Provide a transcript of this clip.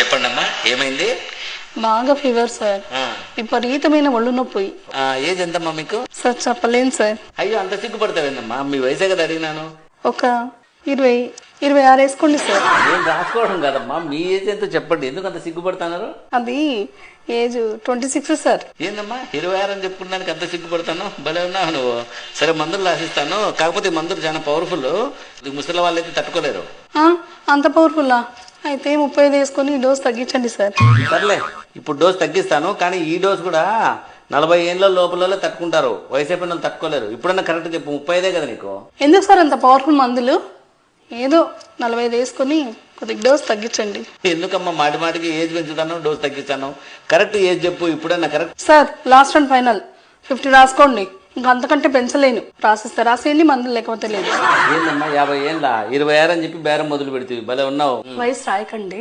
చెప్పండి అమ్మా, ఏమైంది? బాగా ఫీవర్ సార్, విపరీతమైన ఒళ్ళు నొప్పి. ఏజ్ ఎంతమ్మా మీకు? సార్ చెప్పలేను సార్. అయ్యో, అంత సిగ్గుపడతావేందమ్మా? మీ వయసే కదా అడిగినాను. ఒక 26 వేసుకోండి సార్. నేను రాసుకోవడం కదమ్మా, మీ ఏజ్ ఎంతో చెప్పండి. ఎందుకు అంత సిగ్గుపడుతున్నారు? అది ఏజ్ 26 సార్. ఏందమ్మా 26 అని చెప్పుకున్నానికి అంత సిగ్గుపడతాను? భలే ఉన్నావు నువ్వు. సరే, మందులు రాసిస్తాను. కాకపోతే మందులు చాలా పవర్ఫుల్, ముసలి వాళ్ళైతే తట్టుకోలేరు. అంత పవర్ఫుల్లా? అయితే 35 వేసుకొని ఈ డోస్ తగ్గించండి సార్. సర్లే, ఇప్పుడు డోస్ తగ్గిస్తాను. కానీ ఈ డోస్ కూడా 40 ఏళ్ళ లోపల తట్టుకుంటారు, వయసు అయిపోయిన వాళ్ళు తట్టుకోలేరు. ఇప్పుడన్నా కరెక్ట్ చెప్పు, 35 కదా నీకు? ఎందుకు సార్ అంత పవర్ఫుల్ మందులు? ఏదో 45 వేసుకొని కొద్దిగా డోస్ తగ్గించండి. ఎందుకమ్మా మాటి మాటికి ఏజ్ పెంచుతాను, డోస్ తగ్గిస్తాను? కరెక్ట్ ఏజ్ చెప్పు, ఇప్పుడన్నా correct. Sir last and final 50 రాసుకోండి. ఇంకా అంతకంటే పెంచలేను. రాసిస్తే రాసేయండి, మందులు లేకపోతే లేదు. ఏందమ్మా 50 ఏళ్ళ 26 అని చెప్పి బేరం మొదలు పెడుతుంది. భలే ఉన్నావు. వయసు రాయకండి.